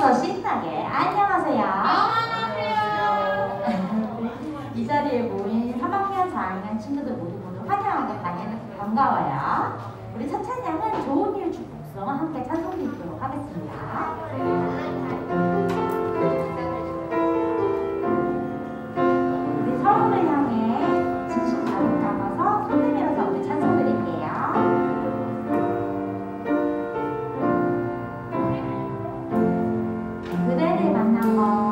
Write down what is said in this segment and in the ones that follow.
더 신나게 안녕하세요. 이 자리에 모인 3학년 4학년 친구들 모두 환영하고 반가워요. 우리 첫 찬양은 좋은 일 축복성과 함께 찬송 드리도록 하겠습니다. 우리 서로를 향해 진심 가득 담아서 손 내밀어서 우리 찬송 드릴게요. 그대를 만난 거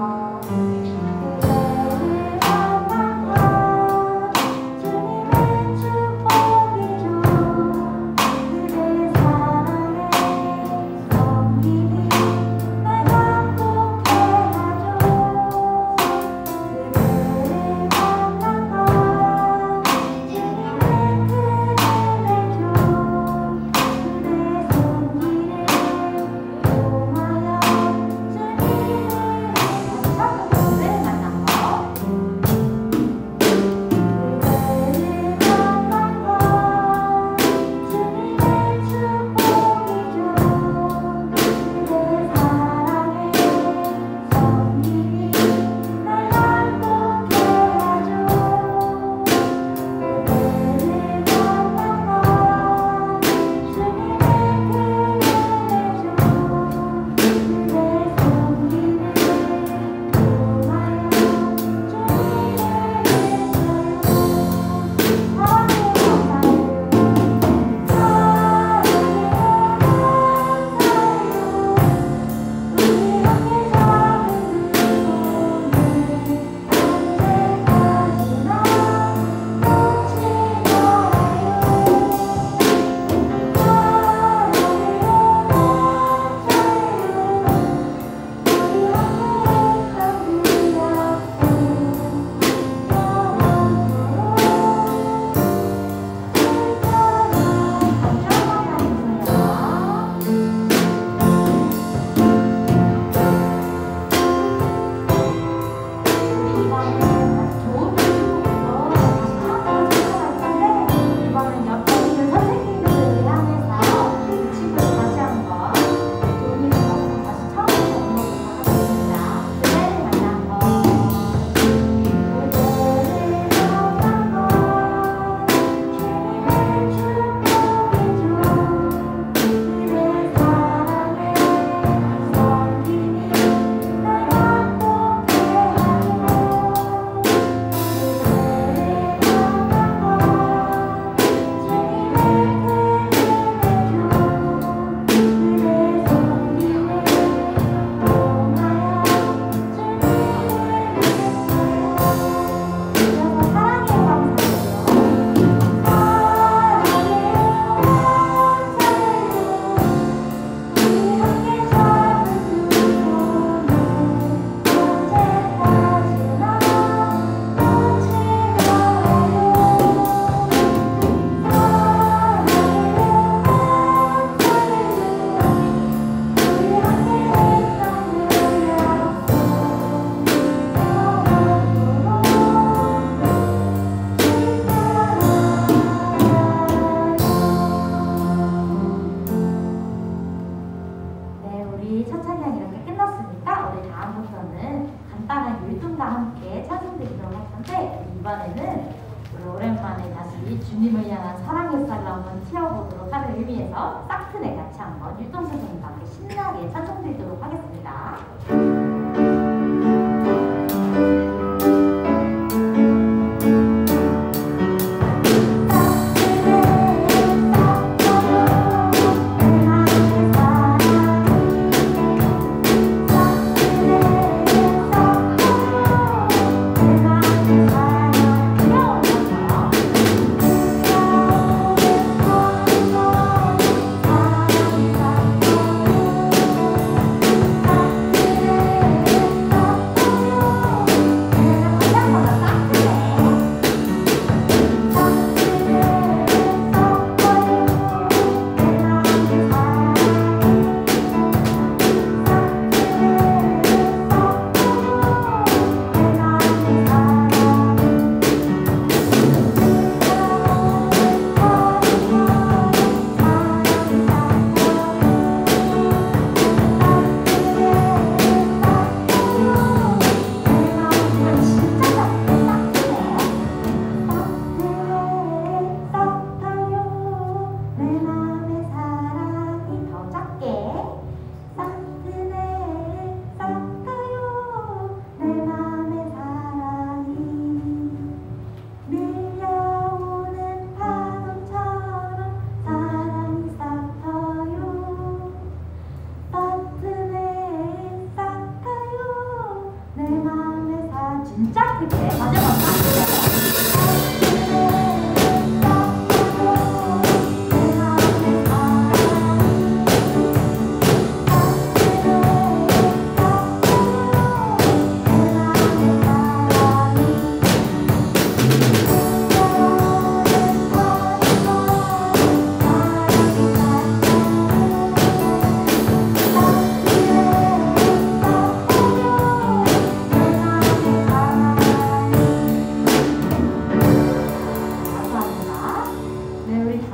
첫 찬양 이렇게 끝났으니까 우리 다음부터는 간단한 율동과 함께 찬송드리도록 할 건데 이번에는 우리 오랜만에 다시 주님을 향한 사랑의 쌀로 한번 튀어보도록 하는 의미에서 싹트네 같이 한번 율동 선생님과 함께 신나게 찬송드리도록 하겠습니다.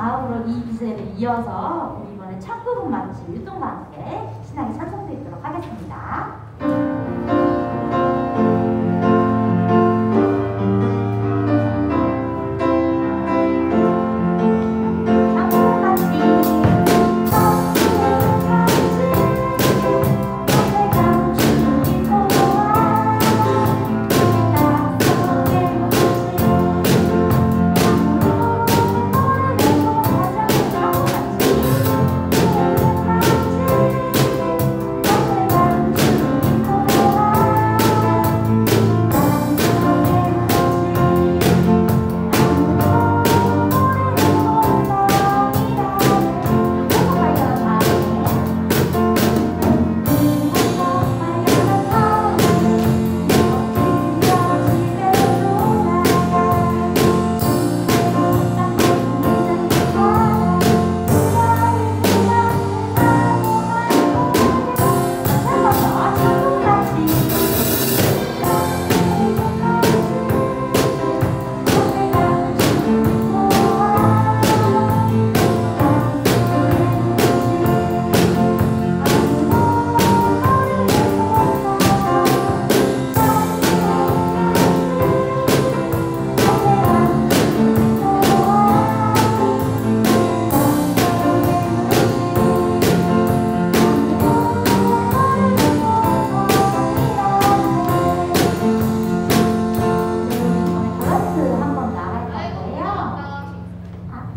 다음으로 이 기세를 이어서 우리 이번에 천국은 마치 율동과 함께 신나게 찬송드리도록 하겠습니다.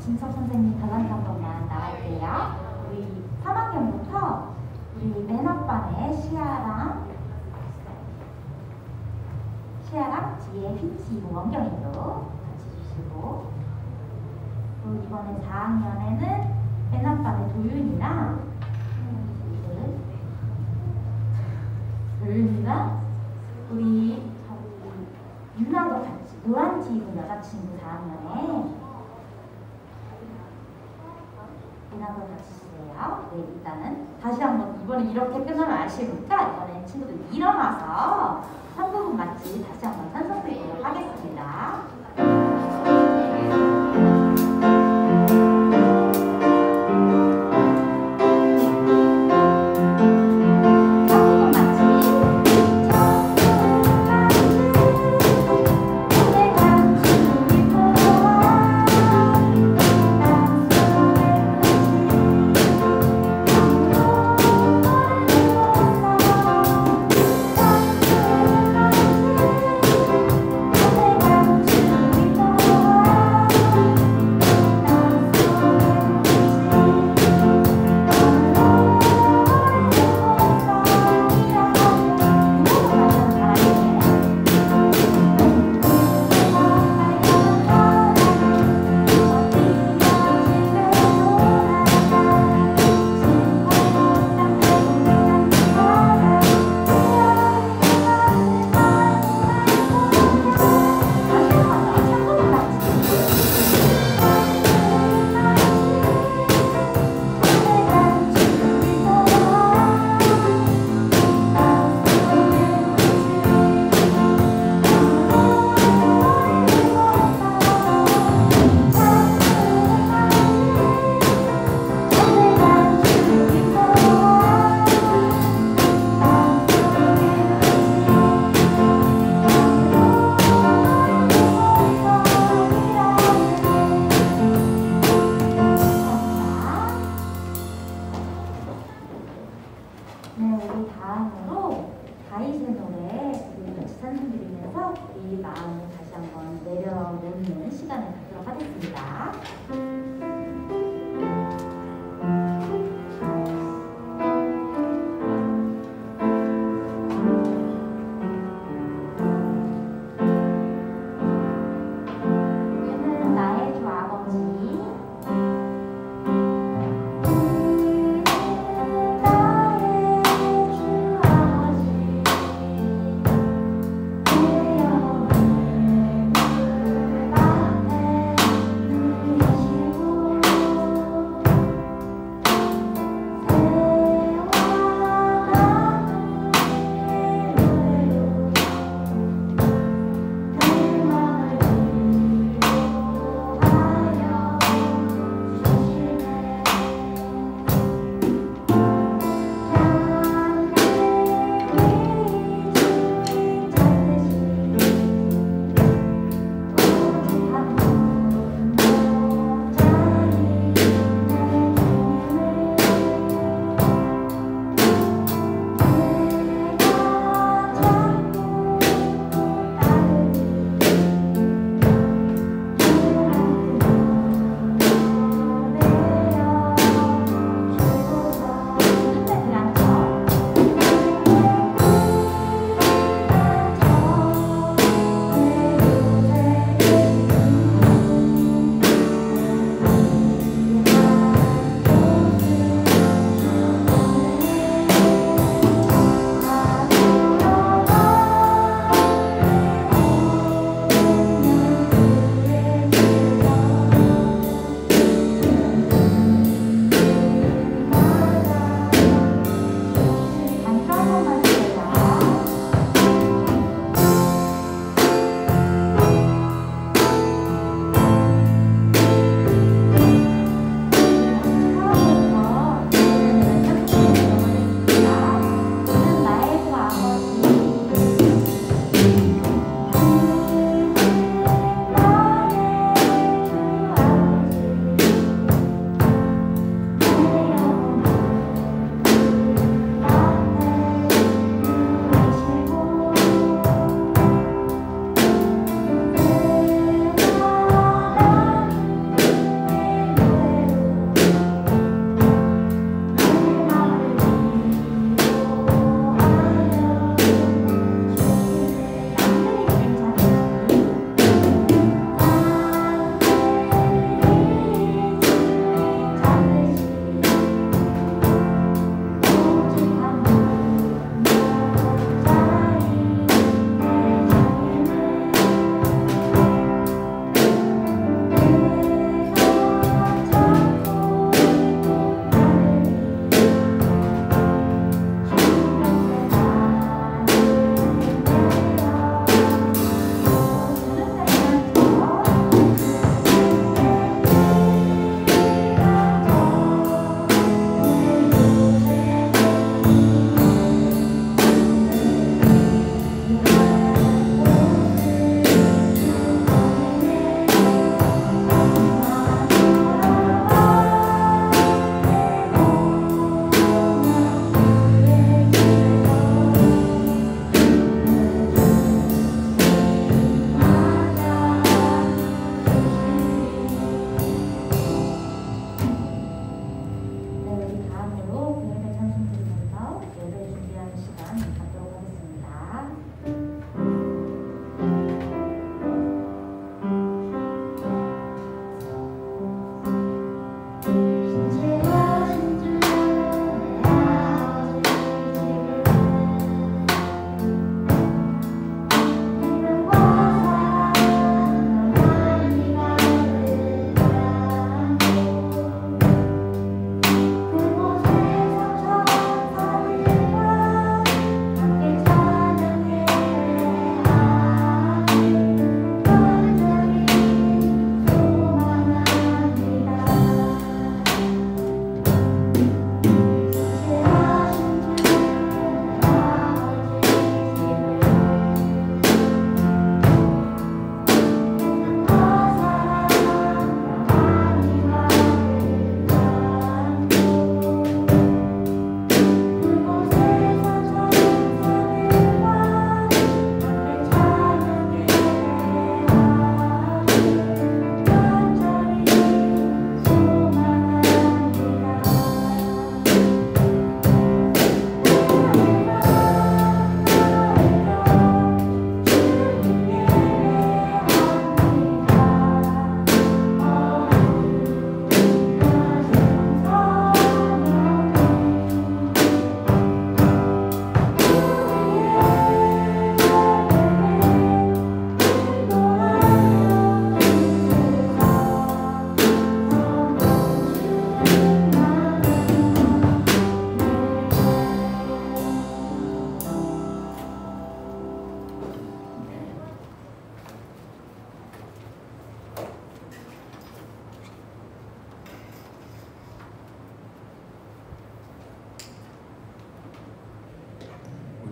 진석 선생님 밸런스 한 번만 나갈게요. 우리 3학년부터 우리 맨 앞반에 시아랑 뒤에 휘치 원경이도 같이 주시고, 그리고 이번에 4학년에는 맨 앞반에 도윤이랑 우리 유나도 같이, 노란티 입은 여자친구 4학년에 유나도 같이 주세요. 네, 일단은 다시 한번, 이번에 이렇게 끝나면 아쉬우니까 이번엔 친구들 일어나서 한국은 마치 다시 한번 찬송드리도록 하겠습니다. 주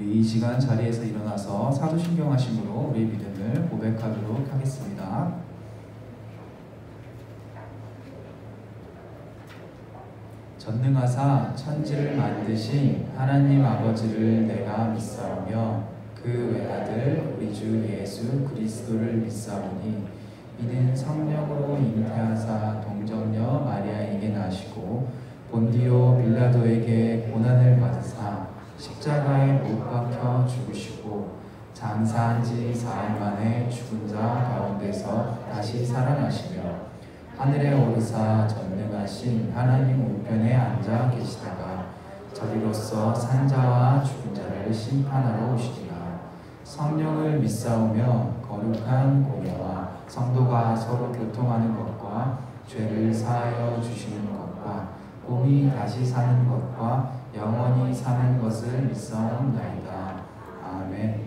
우리 이 시간 자리에서 일어나서 사도신경하심으로 우리의 믿음을 고백하도록 하겠습니다. 전능하사 천지를 만드신 하나님 아버지를 내가 믿사오며 그 외아들 우리 주 예수 그리스도를 믿사오니 이는 성령으로 잉태하사 동정녀 마리아에게 나시고 본디오 빌라도에게 고난을 받으사 십자가에 못 박혀 죽으시고 장사한 지 사흘 만에 죽은 자 가운데서 다시 살아나시며 하늘에 오르사 전능하신 하나님 우편에 앉아 계시다가 저리로서 산자와 죽은 자를 심판하러 오시리라. 성령을 믿사오며 거룩한 공예와 성도가 서로 교통하는 것과 죄를 사하여 주시는 것과 몸이 다시 사는 것과 영원히 사는 것을 믿사옵나이다. 아멘.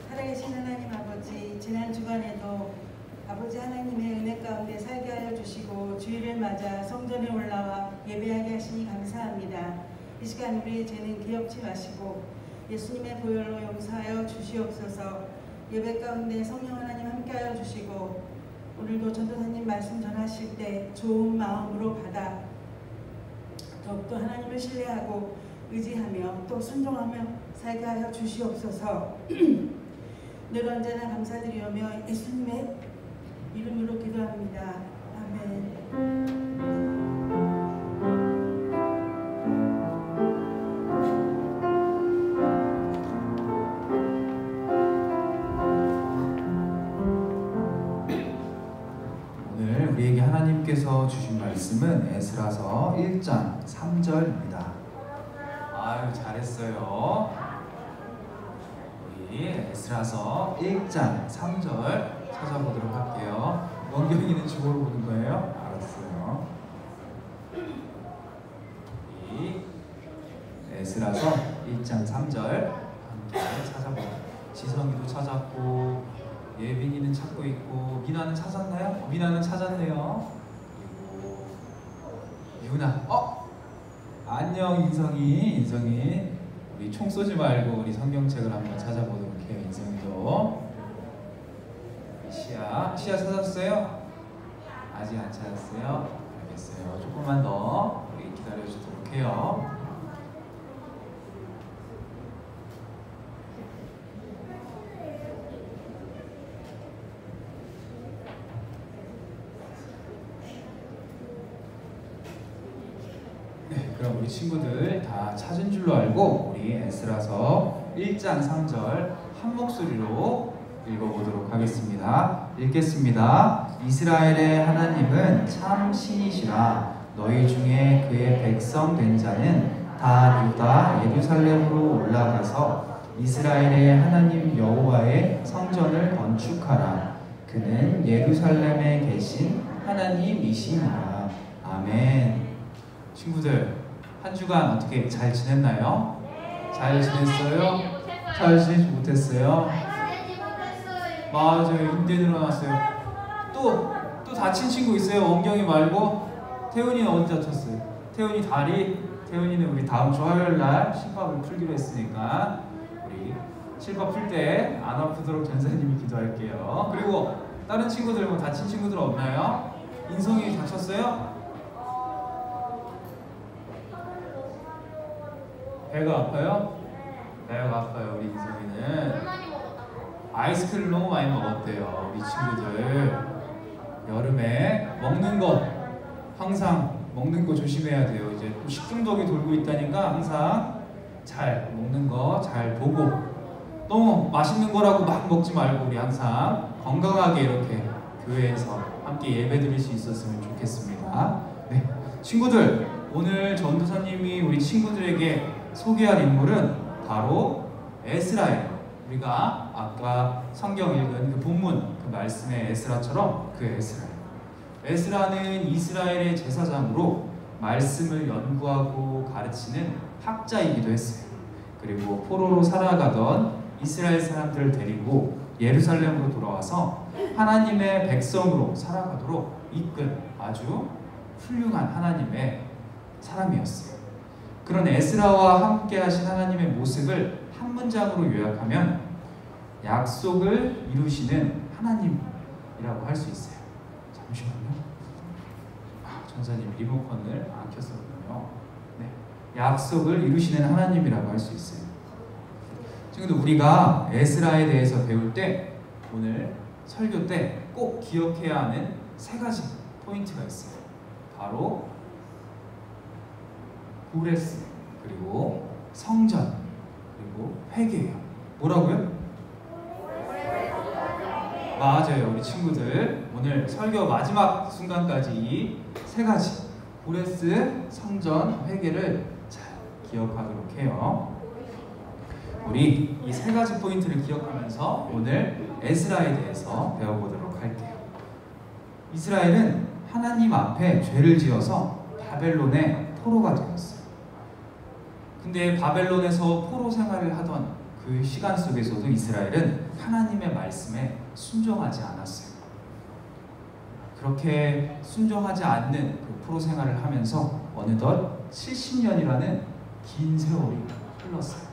살아계신 하나님 아버지, 지난 주간에도 아버지 하나님의 은혜 가운데 살게 하여 주시고 주일을 맞아 성전에 올라와 예배하게 하시니 감사합니다. 이 시간 우리의 죄는 기억지 마시고 예수님의 보혈로 용서하여 주시옵소서. 예배 가운데 성령 하나님 함께하여 주시고 오늘도 전도사님 말씀 전하실 때 좋은 마음으로 받아 더욱더 하나님을 신뢰하고 의지하며 또 순종하며 살게 하여 주시옵소서. 늘 언제나 감사드리오며 예수님의 이름으로 기도합니다. 아멘. 오늘 우리에게 하나님께서 주신 말씀은 에스라서 1장 3절입니다. 아유, 잘했어요. 우리 에스라서 1장 3절 찾아보도록 할게요. 원경이는 주보로 보는 거예요? 알았어요. 이 에스라서 1장 3절 함께 찾아보고, 지성이도 찾았고 예빈이는 찾고 있고 미나는 찾았나요? 미나는 찾았네요. 그리고 유나, 안녕 인성이. 우리 총 쏘지 말고 우리 성경책을 한번 찾아보도록 해요. 인성이도. 시아 찾았어요? 아직 안 찾았어요? 알겠어요. 조금만 더 우리 기다려주도록 해요. 네, 그럼 우리 친구들 다 찾은 줄로 알고 우리 에스라서 1장 3절 한 목소리로 읽어보도록 하겠습니다. 읽겠습니다. 이스라엘의 하나님은 참 신이시라. 너희 중에 그의 백성 된 자는 다 유다 예루살렘으로 올라가서 이스라엘의 하나님 여호와의 성전을 건축하라. 그는 예루살렘에 계신 하나님이시니라. 아멘. 친구들, 한 주간 어떻게 잘 지냈나요? 잘 지냈어요? 잘 지내지 못했어요? 맞아요. 인대 늘어났어요. 또 다친 친구 있어요? 원경이 말고? 태훈이는 어디 다쳤어요? 태훈이 다리? 태훈이는 우리 다음 주 화요일날 실밥을 풀기로 했으니까 우리 실밥 풀 때 안 아프도록 전사님이 기도할게요. 그리고 다른 친구들 뭐 다친 친구들 없나요? 인성이 다쳤어요? 배가 아파요? 배가 아파요. 우리 인성이는 아이스크림 너무 많이 먹었대요. 우리 친구들 여름에 먹는 거 항상 먹는 거 조심해야 돼요. 이제 식중독이 돌고 있다니까 항상 잘 먹는 거 잘 보고 너무 맛있는 거라고 막 먹지 말고 우리 항상 건강하게 이렇게 교회에서 함께 예배 드릴 수 있었으면 좋겠습니다. 네, 친구들 오늘 전도사님이 우리 친구들에게 소개할 인물은 바로 에스라예요. 우리가 아까 성경 읽은 그 본문 그 말씀의 에스라처럼 그 에스라예요. 에스라는 이스라엘의 제사장으로 말씀을 연구하고 가르치는 학자이기도 했어요. 그리고 포로로 살아가던 이스라엘 사람들을 데리고 예루살렘으로 돌아와서 하나님의 백성으로 살아가도록 이끈 아주 훌륭한 하나님의 사람이었어요. 그런 에스라와 함께 하신 하나님의 모습을 한 문장으로 요약하면 약속을 이루시는 하나님이라고 할 수 있어요. 잠시만요. 전사님 리모컨을 안 켰었군요. 네, 약속을 이루시는 하나님이라고 할 수 있어요. 지금도 우리가 에스라에 대해서 배울 때 오늘 설교 때 꼭 기억해야 하는 세 가지 포인트가 있어요. 바로 고레스, 그리고 성전, 그리고 회개예요. 뭐라고요? 맞아요. 우리 친구들 오늘 설교 마지막 순간까지 이 세 가지 고레스, 성전, 회개를 잘 기억하도록 해요. 우리 이 세 가지 포인트를 기억하면서 오늘 에스라에 대해서 배워보도록 할게요. 이스라엘은 하나님 앞에 죄를 지어서 바벨론의 포로가 되었어요. 근데 바벨론에서 포로 생활을 하던 그 시간 속에서도 이스라엘은 하나님의 말씀에 순종하지 않았어요. 그렇게 순종하지 않는 그 포로 생활을 하면서 어느덧 70년이라는 긴 세월이 흘렀어요.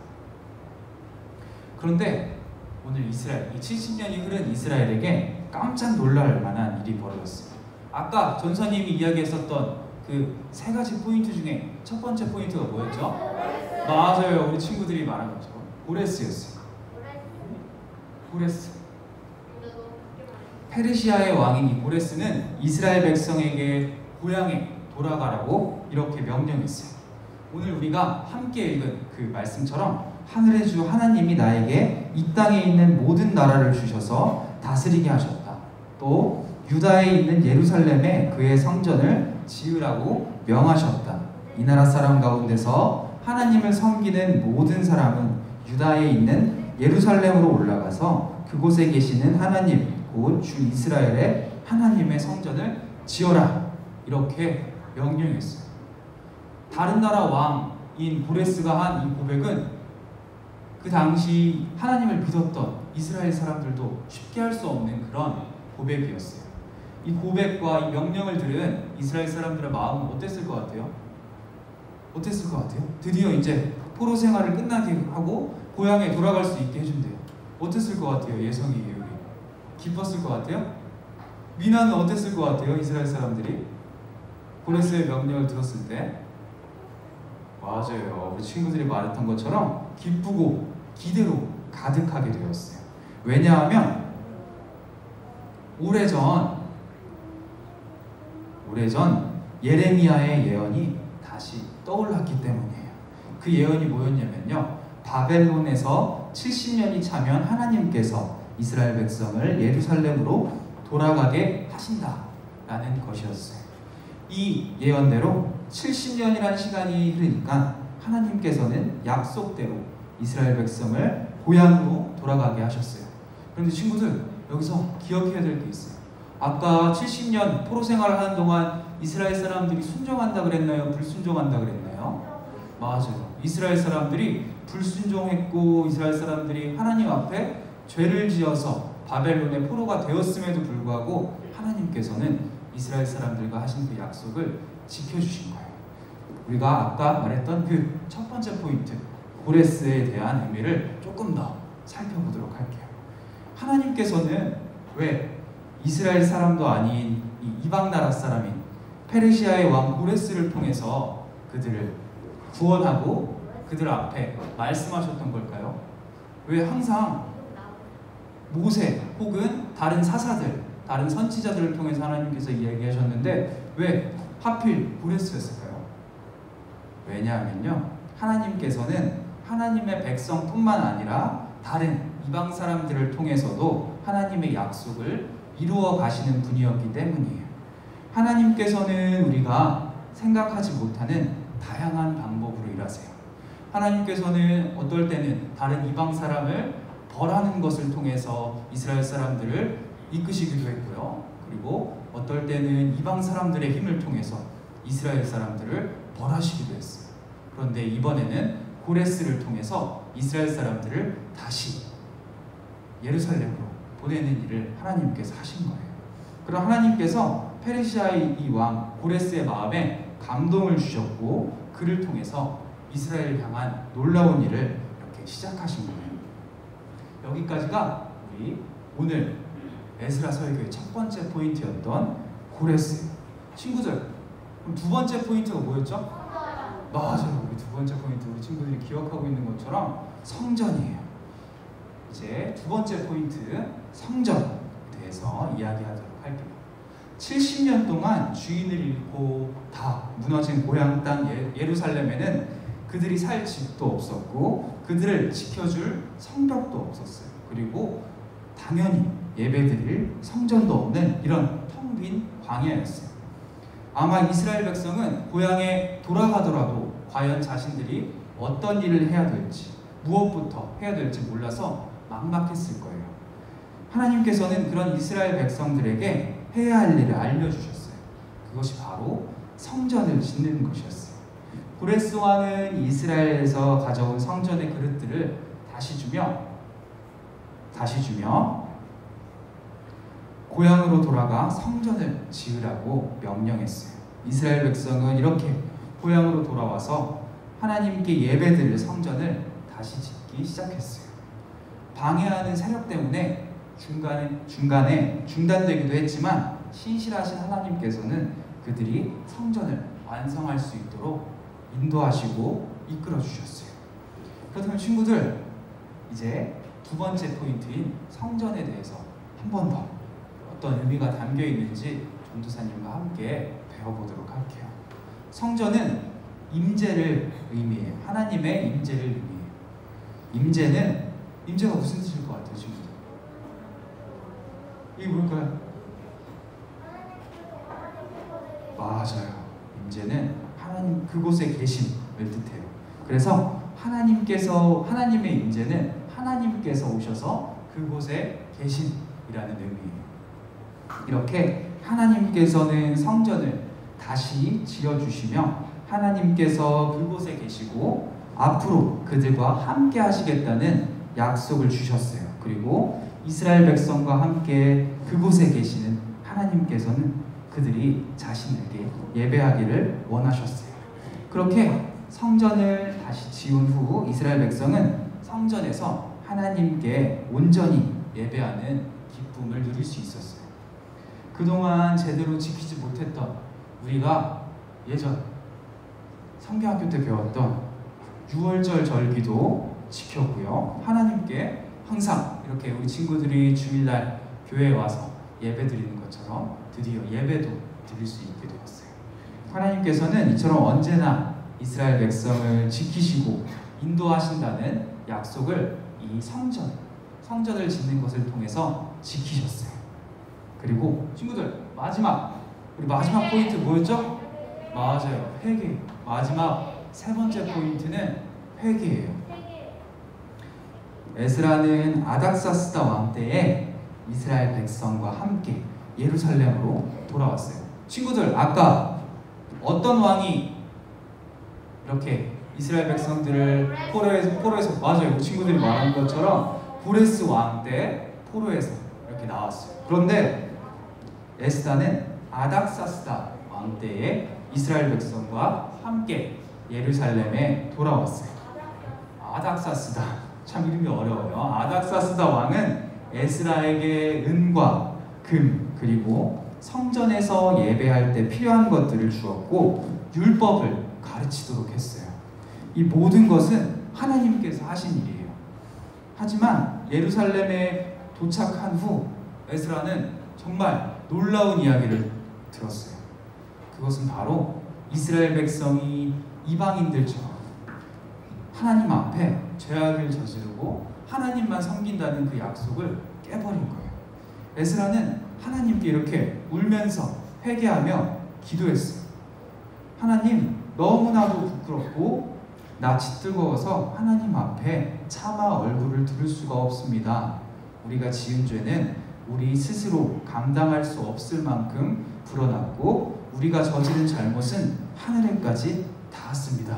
그런데 오늘 이스라엘, 이 70년이 흐른 이스라엘에게 깜짝 놀랄 만한 일이 벌어졌어요. 아까 전사님이 이야기했었던 그 세 가지 포인트 중에 첫 번째 포인트가 뭐였죠? 맞아요. 우리 친구들이 말한 거죠. 고레스였어요. 고레스. 페르시아의 왕인 이 고레스는 이스라엘 백성에게 고향에 돌아가라고 이렇게 명령했어요. 오늘 우리가 함께 읽은 그 말씀처럼 하늘의 주 하나님이 나에게 이 땅에 있는 모든 나라를 주셔서 다스리게 하셨다. 또 유다에 있는 예루살렘에 그의 성전을 지으라고 명하셨다. 이 나라 사람 가운데서 하나님을 섬기는 모든 사람은 유다에 있는 예루살렘으로 올라가서 그곳에 계시는 하나님 곧 주 이스라엘의 하나님의 성전을 지어라. 이렇게 명령했어요. 다른 나라 왕인 고레스가 한 이 고백은 그 당시 하나님을 믿었던 이스라엘 사람들도 쉽게 할 수 없는 그런 고백이었어요. 이 고백과 이 명령을 들은 이스라엘 사람들의 마음은 어땠을 것 같아요? 어땠을 것 같아요? 드디어 이제 포로 생활을 끝나게 하고 고향에 돌아갈 수 있게 해준대요. 어땠을 것 같아요? 예성이 우리 기뻤을 것 같아요? 미나는 어땠을 것 같아요? 이스라엘 사람들이 고레스의 명령을 들었을 때 맞아요. 우리 친구들이 말했던 것처럼 기쁘고 기대로 가득하게 되었어요. 왜냐하면 오래전 예레미야의 예언이 다시 떠올랐기 때문이에요. 그 예언이 뭐였냐면요. 바벨론에서 70년이 차면 하나님께서 이스라엘 백성을 예루살렘으로 돌아가게 하신다라는 것이었어요. 이 예언대로 70년이라는 시간이 흐르니까 하나님께서는 약속대로 이스라엘 백성을 고향으로 돌아가게 하셨어요. 그런데 친구들 여기서 기억해야 될 게 있어요. 아까 70년 포로 생활을 하는 동안 이스라엘 사람들이 순종한다 그랬나요? 불순종한다 그랬나요? 맞아요. 이스라엘 사람들이 불순종했고 이스라엘 사람들이 하나님 앞에 죄를 지어서 바벨론의 포로가 되었음에도 불구하고 하나님께서는 이스라엘 사람들과 하신 그 약속을 지켜주신 거예요. 우리가 아까 말했던 그 첫 번째 포인트, 고레스에 대한 의미를 조금 더 살펴보도록 할게요. 하나님께서는 왜 이스라엘 사람도 아닌 이 이방 나라 사람인 페르시아의 왕 고레스를 통해서 그들을 구원하고 그들 앞에 말씀하셨던 걸까요? 왜 항상 모세 혹은 다른 사사들, 다른 선지자들을 통해서 하나님께서 이야기하셨는데 왜 하필 고레스였을까요? 왜냐하면요, 하나님께서는 하나님의 백성뿐만 아니라 다른 이방 사람들을 통해서도 하나님의 약속을 이루어 가시는 분이었기 때문이에요. 하나님께서는 우리가 생각하지 못하는 다양한 방법으로 일하세요. 하나님께서는 어떨 때는 다른 이방 사람을 벌하는 것을 통해서 이스라엘 사람들을 이끄시기도 했고요. 그리고 어떨 때는 이방 사람들의 힘을 통해서 이스라엘 사람들을 벌하시기도 했어요. 그런데 이번에는 고레스를 통해서 이스라엘 사람들을 다시 예루살렘으로 보내는 일을 하나님께서 하신 거예요. 그럼 하나님께서 페르시아의 이 왕 고레스의 마음에 감동을 주셨고 그를 통해서 이스라엘을 향한 놀라운 일을 이렇게 시작하신 거예요. 여기까지가 우리 오늘 에스라 설교의 첫 번째 포인트였던 고레스. 친구들, 그럼 두 번째 포인트가 뭐였죠? 맞아요. 우리 두 번째 포인트, 우리 친구들이 기억하고 있는 것처럼 성전이에요. 이제 두 번째 포인트, 성전에 대해서 이야기하도록 할게요. 70년 동안 주인을 잃고 다 무너진 고향 땅 예루살렘에는 그들이 살 집도 없었고 그들을 지켜줄 성벽도 없었어요. 그리고 당연히 예배드릴 성전도 없는 이런 텅 빈 광야였어요. 아마 이스라엘 백성은 고향에 돌아가더라도 과연 자신들이 어떤 일을 해야 될지, 무엇부터 해야 될지 몰라서 막막했을 거예요. 하나님께서는 그런 이스라엘 백성들에게 해야 할 일을 알려주셨어요. 그것이 바로 성전을 짓는 것이었어요. 고레스 왕은 이스라엘에서 가져온 성전의 그릇들을 다시 주며 고향으로 돌아가 성전을 지으라고 명령했어요. 이스라엘 백성은 이렇게 고향으로 돌아와서 하나님께 예배드릴 성전을 다시 짓기 시작했어요. 방해하는 세력 때문에 중간에 중단되기도 했지만 신실하신 하나님께서는 그들이 성전을 완성할 수 있도록 인도하시고 이끌어 주셨어요. 그렇다면 친구들, 이제 두 번째 포인트인 성전에 대해서 한 번 더 어떤 의미가 담겨 있는지 전도사님과 함께 배워보도록 할게요. 성전은 임재를 의미해요. 하나님의 임재를 의미해요. 임재가 무슨 뜻일 것 같아요, 친구들? 이게 뭘까요? 맞아요. 임재는 하나님 그곳에 계심을 뜻해요. 그래서 하나님의 임재는 하나님께서 오셔서 그곳에 계심이라는 의미예요. 이렇게 하나님께서는 성전을 다시 지어주시며 하나님께서 그곳에 계시고 앞으로 그들과 함께 하시겠다는 약속을 주셨어요. 그리고 이스라엘 백성과 함께 그곳에 계시는 하나님께서는 그들이 자신에게 예배하기를 원하셨어요. 그렇게 성전을 다시 지은 후 이스라엘 백성은 성전에서 하나님께 온전히 예배하는 기쁨을 누릴 수 있었어요. 그동안 제대로 지키지 못했던 우리가 예전 성경학교 때 배웠던 6월절 절기도 지켰고요. 하나님께 항상 이렇게 우리 친구들이 주일날 교회에 와서 예배 드리는 것처럼 드디어 예배도 드릴 수 있게 되었어요. 하나님께서는 이처럼 언제나 이스라엘 백성을 지키시고 인도하신다는 약속을 이 성전을 짓는 것을 통해서 지키셨어요. 그리고 친구들, 우리 마지막 포인트 뭐였죠? 맞아요, 회개. 마지막 세 번째 포인트는 회개예요. 에스라는 아닥사스다 왕 때에 이스라엘 백성과 함께 예루살렘으로 돌아왔어요. 친구들, 아까 어떤 왕이 이렇게 이스라엘 백성들을 포로에서 맞아요. 우리 친구들이 말한 것처럼 고레스 왕 때 포로에서 이렇게 나왔어요. 그런데 에스더는 아닥사스다 왕 때에 이스라엘 백성과 함께 예루살렘에 돌아왔어요. 아닥사스다, 참 이름이 어려워요. 아닥사스다 왕은 에스라에게 은과 금 그리고 성전에서 예배할 때 필요한 것들을 주었고 율법을 가르치도록 했어요. 이 모든 것은 하나님께서 하신 일이에요. 하지만 예루살렘에 도착한 후 에스라는 정말 놀라운 이야기를 들었어요. 그것은 바로 이스라엘 백성이 이방인들처럼 하나님 앞에 죄악을 저지르고 하나님만 섬긴다는 그 약속을 깨버린 거예요. 에스라는 하나님께 이렇게 울면서 회개하며 기도했어요. 하나님, 너무나도 부끄럽고 낯이 뜨거워서 하나님 앞에 차마 얼굴을 들을 수가 없습니다. 우리가 지은 죄는 우리 스스로 감당할 수 없을 만큼 불어났고 우리가 저지른 잘못은 하늘에까지 닿았습니다.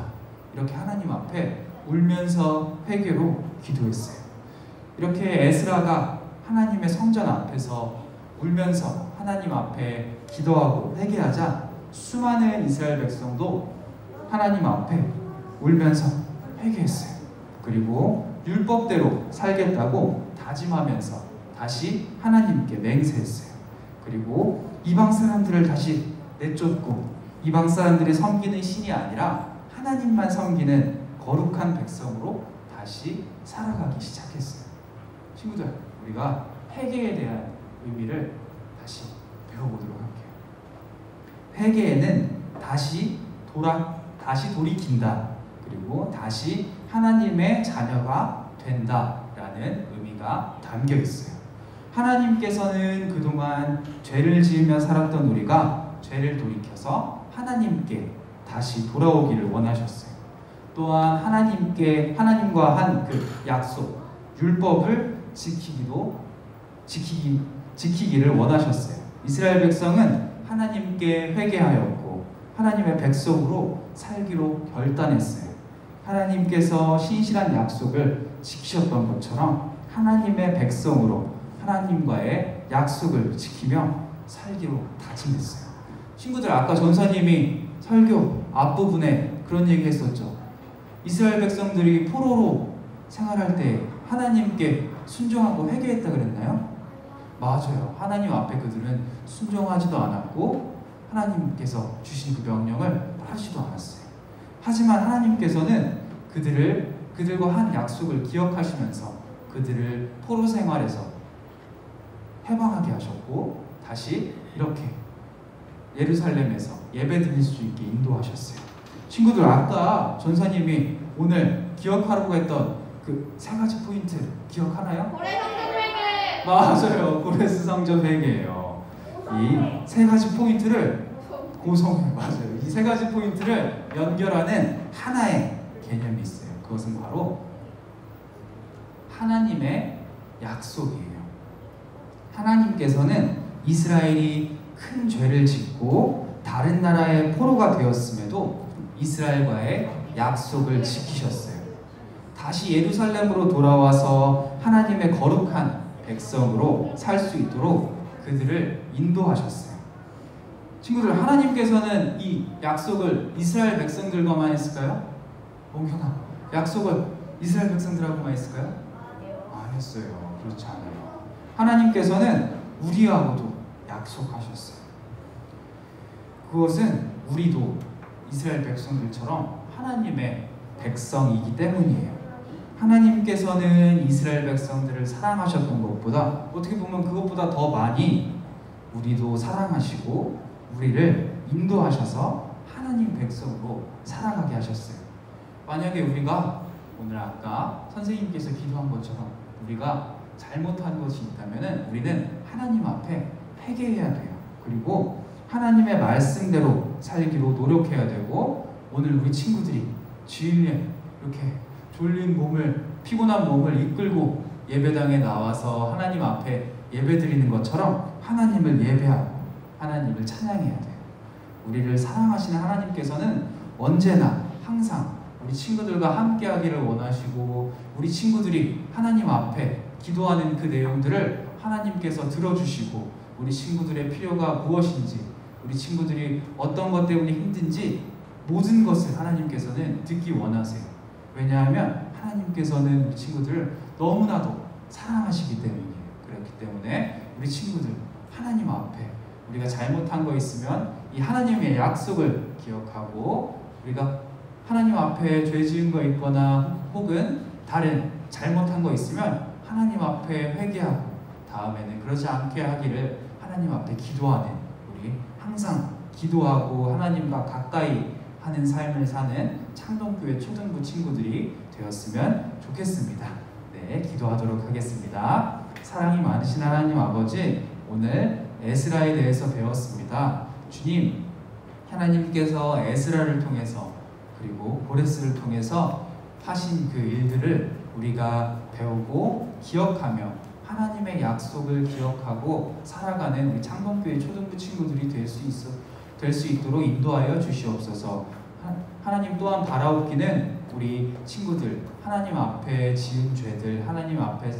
이렇게 하나님 앞에 울면서 회개로 기도했어요. 이렇게 에스라가 하나님의 성전 앞에서 울면서 하나님 앞에 기도하고 회개하자 수많은 이스라엘 백성도 하나님 앞에 울면서 회개했어요. 그리고 율법대로 살겠다고 다짐하면서 다시 하나님께 맹세했어요. 그리고 이방 사람들을 다시 내쫓고 이방 사람들이 섬기는 신이 아니라 하나님만 섬기는 거룩한 백성으로 다시 살아가기 시작했어요. 친구들, 우리가 회개에 대한 의미를 다시 배워보도록 할게요. 회개에는 다시 돌이킨다. 그리고 다시 하나님의 자녀가 된다라는 의미가 담겨 있어요. 하나님께서는 그동안 죄를 지으며 살았던 우리가 죄를 돌이켜서 하나님께 다시 돌아오기를 원하셨어요. 또한 하나님과 한 그 약속, 율법을 지키기를 원하셨어요. 이스라엘 백성은 하나님께 회개하였고 하나님의 백성으로 살기로 결단했어요. 하나님께서 신실한 약속을 지키셨던 것처럼 하나님의 백성으로 하나님과의 약속을 지키며 살기로 다짐했어요. 친구들, 아까 전사님이 설교 앞부분에 그런 얘기 했었죠. 이스라엘 백성들이 포로로 생활할 때 하나님께 순종하고 회개했다 그랬나요? 맞아요. 하나님 앞에 그들은 순종하지도 않았고 하나님께서 주신 그 명령을 하지도 않았어요. 하지만 하나님께서는 그들과 한 약속을 기억하시면서 그들을 포로 생활에서 해방하게 하셨고 다시 이렇게 예루살렘에서 예배드릴 수 있게 인도하셨어요. 친구들, 아까 전사님이 오늘 기억하라고 했던 그 세 가지 포인트 기억하나요? 고레성전 회개. 맞아요. 고레스 성전 회개예요. 이 세 가지 포인트를 맞아요. 이 세 가지 포인트를 연결하는 하나의 개념이 있어요. 그것은 바로 하나님의 약속이에요. 하나님께서는 이스라엘이 큰 죄를 짓고 다른 나라의 포로가 되었음에도 이스라엘과의 약속을 지키셨어요. 다시 예루살렘으로 돌아와서 하나님의 거룩한 백성으로 살 수 있도록 그들을 인도하셨어요. 친구들, 하나님께서는 이 약속을 이스라엘 백성들과만 했을까요? 옹현아, 약속을 이스라엘 백성들하고만 했을까요? 아니었어요. 그렇지 않아요. 하나님께서는 우리하고도 약속하셨어요. 그것은 우리도 이스라엘 백성들처럼 하나님의 백성이기 때문이에요. 하나님께서는 이스라엘 백성들을 사랑하셨던 것보다 어떻게 보면 그것보다 더 많이 우리도 사랑하시고 우리를 인도하셔서 하나님 백성으로 살아가게 하셨어요. 만약에 우리가 오늘 아까 선생님께서 기도한 것처럼 우리가 잘못한 것이 있다면 우리는 하나님 앞에 회개해야 돼요. 그리고 하나님의 말씀대로 살기로 노력해야 되고, 오늘 우리 친구들이 주일에 이렇게 졸린 몸을, 피곤한 몸을 이끌고 예배당에 나와서 하나님 앞에 예배드리는 것처럼 하나님을 예배하고 하나님을 찬양해야 돼요. 우리를 사랑하시는 하나님께서는 언제나 항상 우리 친구들과 함께 하기를 원하시고 우리 친구들이 하나님 앞에 기도하는 그 내용들을 하나님께서 들어주시고 우리 친구들의 필요가 무엇인지 우리 친구들이 어떤 것 때문에 힘든지 모든 것을 하나님께서는 듣기 원하세요. 왜냐하면 하나님께서는 우리 친구들을 너무나도 사랑하시기 때문이에요. 그렇기 때문에 우리 친구들 하나님 앞에 우리가 잘못한 거 있으면 이 하나님의 약속을 기억하고 우리가 하나님 앞에 죄 지은 거 있거나 혹은 다른 잘못한 거 있으면 하나님 앞에 회개하고 다음에는 그러지 않게 하기를 하나님 앞에 기도하는 우리 항상 기도하고 하나님과 가까이 하는 삶을 사는 창동교회 초등부 친구들이 되었으면 좋겠습니다. 네, 기도하도록 하겠습니다. 사랑이 많으신 하나님 아버지, 오늘 에스라에 대해서 배웠습니다. 주님, 하나님께서 에스라를 통해서 그리고 고레스를 통해서 하신 그 일들을 우리가 배우고 기억하며 하나님의 약속을 기억하고 살아가는 우리 창동교회 초등부 친구들이 될 수 있도록 인도하여 주시옵소서. 하나님 또한 바라옵기는 우리 친구들 하나님 앞에 지은 죄들, 하나님 앞에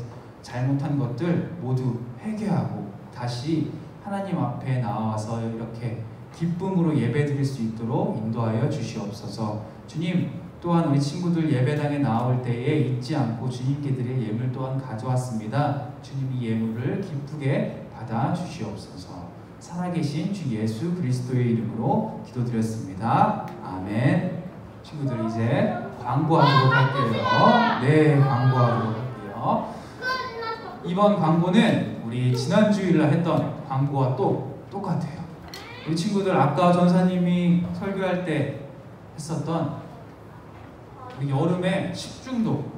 잘못한 것들 모두 회개하고 다시 하나님 앞에 나와서 이렇게 기쁨으로 예배드릴 수 있도록 인도하여 주시옵소서. 주님, 또한 우리 친구들 예배당에 나올 때에 잊지 않고 주님께 드릴 예물 또한 가져왔습니다. 주님, 이 예물을 기쁘게 받아 주시옵소서. 살아계신 주 예수 그리스도의 이름으로 기도드렸습니다. 아멘. 친구들 이제 광고하도록 할게요. 네, 광고하도록 할게요. 이번 광고는 우리 지난 주일날 했던 광고와 똑같아요. 우리 친구들 아까 전사님이 설교할 때 했었던 우리 여름에 식중독,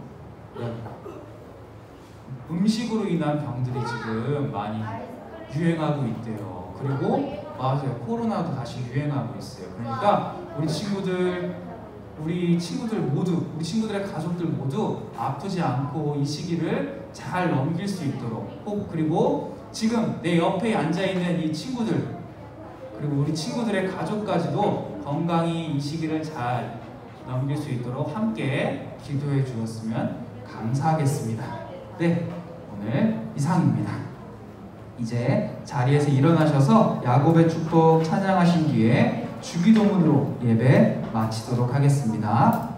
음식으로 인한 병들이 지금 많이 유행하고 있대요. 그리고 맞아요, 코로나도 다시 유행하고 있어요. 그러니까 우리 친구들의 가족들 모두 아프지 않고 이 시기를 잘 넘길 수 있도록 그리고 지금 내 옆에 앉아있는 이 친구들 그리고 우리 친구들의 가족까지도 건강히 이 시기를 잘 넘길 수 있도록 함께 기도해 주었으면 감사하겠습니다. 네, 오늘 이상입니다. 이제 자리에서 일어나셔서 야곱의 축복 찬양하신 뒤에 주기도문으로 예배 마치도록 하겠습니다.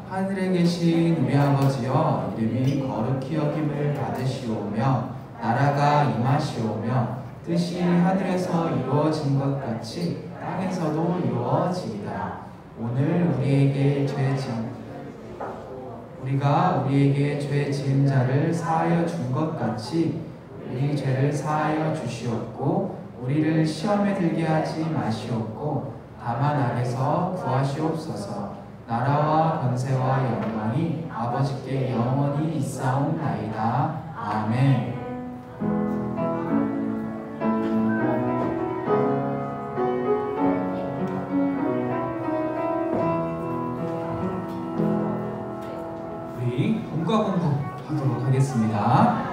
하늘에 계신 우리 아버지여, 이름이 거룩히 여김을 받으시오며 나라가 임하시오며 뜻이 하늘에서 이루어진 것 같이 땅에서도 이루어지이다. 오늘 우리가 우리에게 죄 지은 자를 사하여 준 것 같이 우리 죄를 사하여 주시옵고 우리를 시험에 들게 하지 마시옵고 다만 악에서 구하시옵소서. 나라와 권세와 영광이 아버지께 영원히 있사옵나이다. 아멘. 우리 본과 공부 하도록 하겠습니다.